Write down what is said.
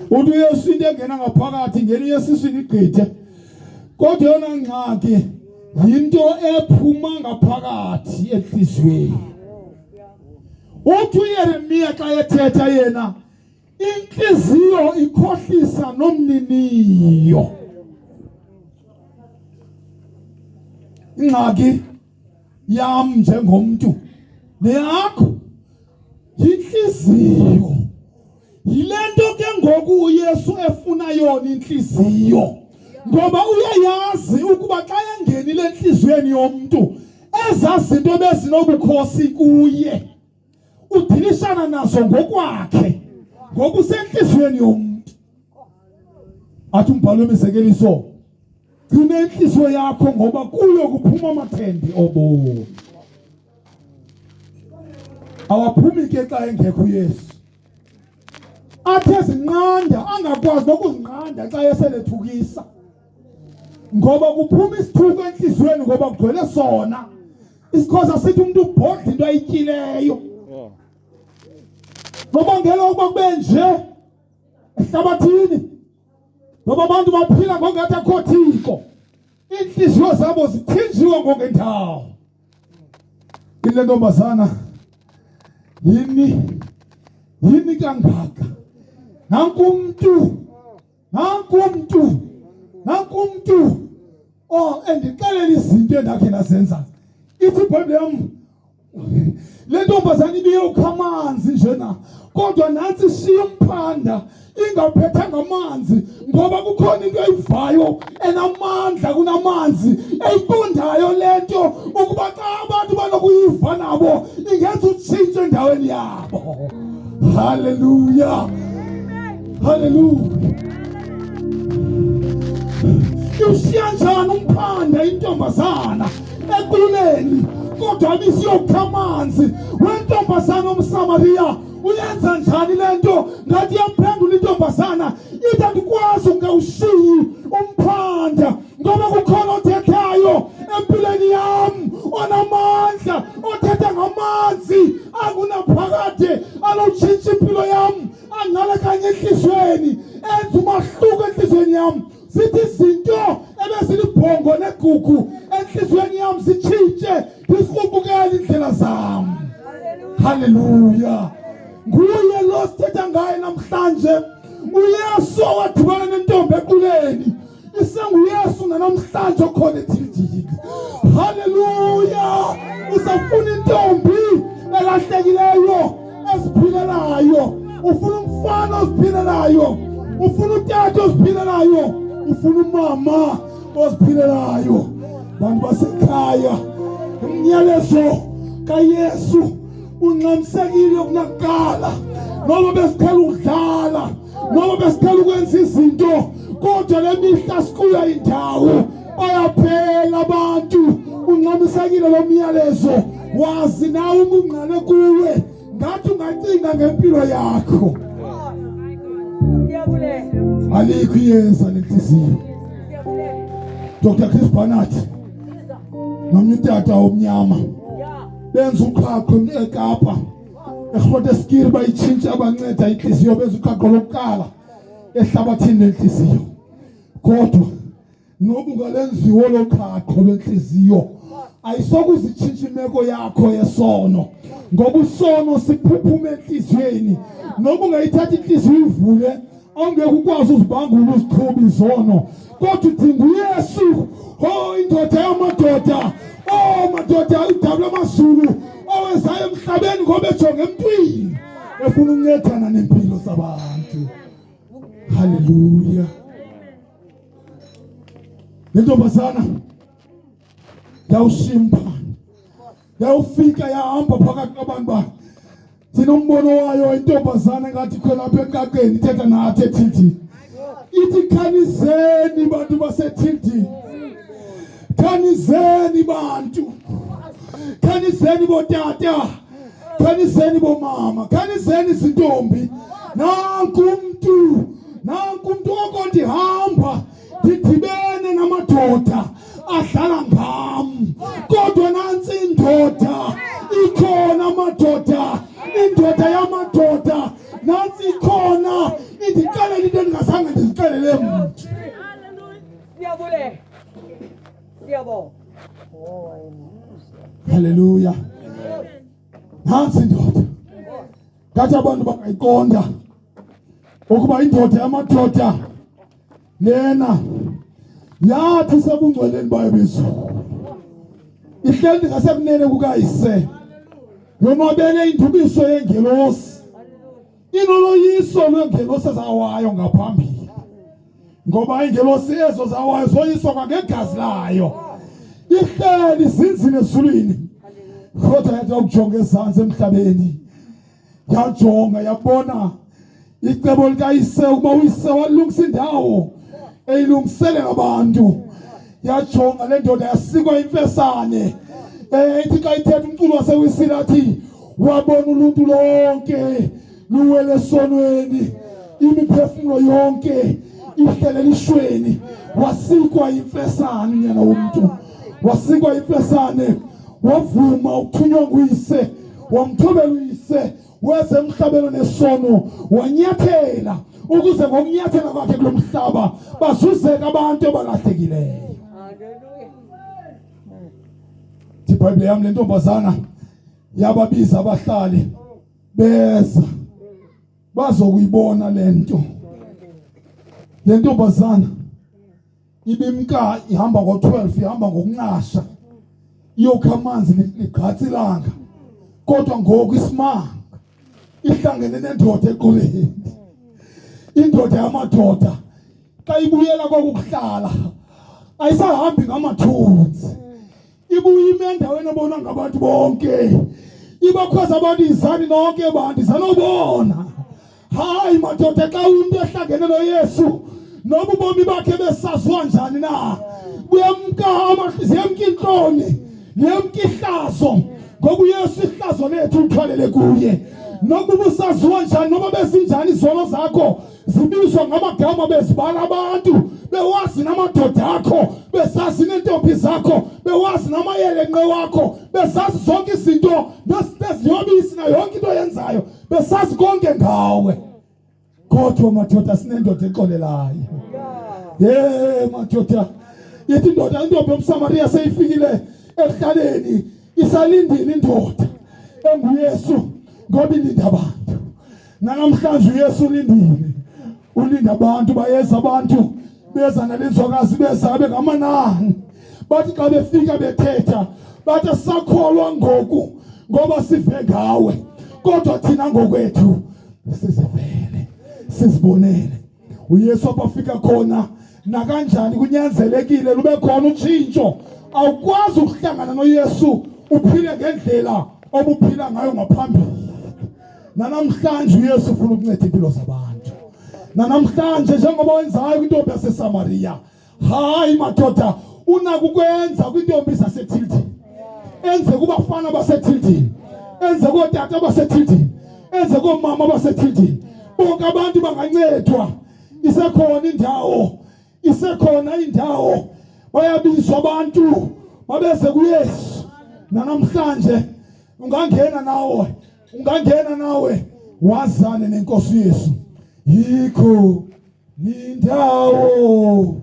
uthi uyesu into engena ngaphakathi ngene yesiswini igqithe kodwa yona ngxaki yinto ephuma ngaphakathi enhliziyweni. Uthi uYeremiya xa ethetha yena inhliziyo ikhohlisa nomniniyo. Ingxaki yam njengomuntu neyakho inhliziyo. Yilento ke ngoku uYesu efuna yona inhliziyo. Ngoba uyayazi ukuba xa engenile enhliziyweni yomuntu ezazinto bezinobukhosi kuye udilishana nazo ngokwakhe ngokusenhliziyweni yomuntu. Athi umbhalo wemizekeliso gcina inhliziyo yakho ngoba kuyo kuphuma amathende obomi. Awaphumi ke xa engekho uYesu. Athe zinqanda angakwazi nokuzinqanda xa eselethukisa. Ngoba kuphuma isithuko enhliziyweni ngoba kugcwele sona. Isikhoza sithi umuntu ubhodla into ayityileyo. Nobangela ukuba kube nje ehlabathini. Ngoba abantu baphila ngokungathi akho thixo. Inhliziyo zabo zithinjiwe ngokwendawo. Ile ntombazana yini kangaka. Nanku umuntu endixelela izinto endakhe ndazenza. Ithi iBhayibhile yam le ntombazana ibiyokha amanzi njena kodwa nansi ishiya umphanda ingaphethanga amanzi ngoba kukhona into eyivayo enamandla kunamanzi eyiqondayo lento ukuba xa abantu banokuyiva nabo ingenza utshintsho endaweni yabo. Hallelujah. Hallelujah. Ushiya njani umphanda intombazana equleni kodwa ibisiyokha amanzi? Wentombazana umSamariya uyenza njani lento? Ngathi yamphendula intombazana ithi andikwazi ungawushiyi umphanda ngoba kukhona othethayo empilweni yam onamandla othetha ngamanzi angunaphakade alotshintsha impilo yam angale kanye enhliziyweni enza umahluko enhliziyweni yam. Zithi izinto ebezilibhongo negugu enhliziyweni yam zitshintshe ngizikhumbukele indlela zami. Hallelujah. Nguye lo sithetha ngaye namhlanje. uYesu wadibana nentombi equleni. IsenguYesu namhlanje okhona ethildini. Hallelujah. Usafuna intombi elahlekileyo eziphilelayo. Ufuna umfana oziphilelayo. Ufuna utata oziphilelayo. Ufuna umama oziphilelayo. Bantu basekhaya umnyalezo kaYesu unqamsekile kunakala. Noma besiqala ukudlala, noma besiqala ukwenza izinto, kodwa le mihla sikuya indawo bayaphela abantu. Unqamsekile lo myalezo. Wazi nawe ungqale kuwe ngathi ungacinga ngempilo yakho. Alikho iyeza lenhliziyo. Dr. Chris Barnard nomntata omnyama benza uqhaqho eKapa eGrooteskuur bayitshintsha abanceda inhliziyo benza uqhaqho lokuqala ehlabathini lenhliziyo. Kodwa noba ungalenziwo loqhaqho lwenhliziyo ayisokuzitshintsha imeko yakho yesono ngoba usono siphuphuma enhliziyweni. Noba ungayithatha inhliziyo ivule awungeke ukwazi uzibangula uziqhuba izono, kodwa udinga uYesu. Indoda yamadoda, madoda udaba lwamazulu owenzayo emhlabeni ngoba ejonge emntwini efuna ukuncedana nempilo zabantu. Hallelujah. Lentombazana yawushimpa, yawufika yahamba phakathi kwabantu bakhe. Sinombono wayo intombazana ngathi khona lapha enkaqeni ithetha nathi ethildini. Ithi khanizeni bantu basethildini. Khanizeni bantu. Khanizeni botata. Khanizeni bomama. Khanizeni izintombi. Nanku umuntu okondihamba ndidibene namadoda ahlala ngam. Kodwa nansi indoda ikhona amadoda. Indoda yamadoda nansi ikhona indiqalela into endingazange ndizixelele muntu. Hallelujah. Siyabonga. Siyabonga. Hallelujah. Nansi indoda. Ngathi abantu bangayiqonda ukuba indoda yamadoda lena yathi sebungcweleni bayo bezulu. Ihleli ngasekunene kukayise. Yonwabele indubiso yengelosi. Inoloyiso lwengelosi ezawayo ngaphambili. Ngoba ingelosi ezo zawayo zoyiswa kwangegazi layo. Ihleli izinzile ezulwini. Kodwa yathi ukujonga ezantsi emhlabeni. Yajonga yabona icebo likayise ukuba uyise walungisa indawo eyilungisele abantu. Yajonga le ndoda yasikwa imfesane. Ithi xa ithetha umculo wasewisile athi wabona uluntu lonke luwele esonweni, imiphefumulo yonke ihlele lishweni. Wasikwa imfesane unyana womntu. Wasikwa imfesane. Wavuma ukuthunywa nguyise. Wamthobela uyise. Weze emhlabeni nesono. Wanyathela ukuze ngokunyathela kwakhe kulo mhlaba bazuzeke abantu abalahlekileyo. iBhayibhile yami le ntombazana yababiza abahlali beza bazokuyibona lento. Le ntombazana ibimka ihamba ngo12 ihamba ngokunqasha iyokha amanzi ligqatsilanga. Kodwa ngoku isimanga ihlangene nendoda eqoleni. Indoda yamadoda xa ibuyela kokuhlala ayisahambi ngamathunzi. Ibuye ime endaweni ebonwa ngabantu bonke. Ibakhwaza abantu izani nonke bantu izanobona. Hayi madoda xa umuntu ehlangene noYesu noba ubomi bakhe besaziwa njani na. Ziyemka intloni, ziyemka ihlazo. Ngoba uYesu ihlazo lethu uthwalele kuye. Noba ubusaziwa njani noba bezinjani izono zakho zibizwa ngamagama bezibala abantu. Bewazi namadoda akho, besazi nentombi zakho, bewazi namayelenqe wakho, besazi zonke izinto beziyobisi na yonke into yenzayo, besazi konke ngawe. Kodwa madoda sinendoda exolelayo. Madoda yethi indoda intombi yomSamariya seyifikile ehlaleni isalindile indoda enguYesu ngoba ilinda abantu. Namhlanje uYesu ulindile. Ulinda abantu bayeza abantu beza nalenzwakazi beza bengamanani. Bathi xa befika bethetha bathi sakholwa ngoku ngoba sive ngawe. Kodwa thina ngokwethu sizivele sizibonele. uYesu abafika khona nakanjani kunyanzelekile lube khona utshintsho. Awukwazi ukuhlangana noYesu uphile ngendlela obuphila ngayo ngaphambili. Namhlanje uYesu ufuna ukunceda impilo zabantu. Namhlanje njengoba wenzayo kwintombi yaseSamariya, hayi madoda unako ukwenza kwintombi zaseThildini. Enze kubafana baseThildini, enze kootata baseThildini, enze koomama abaseThildini. Bonke abantu bangancedwa. Isekhona indawo bayabizwa abantu babeze kuYesu. Namhlanje ungangena nawe wazane nenkosi Yesu. Yikho nindawo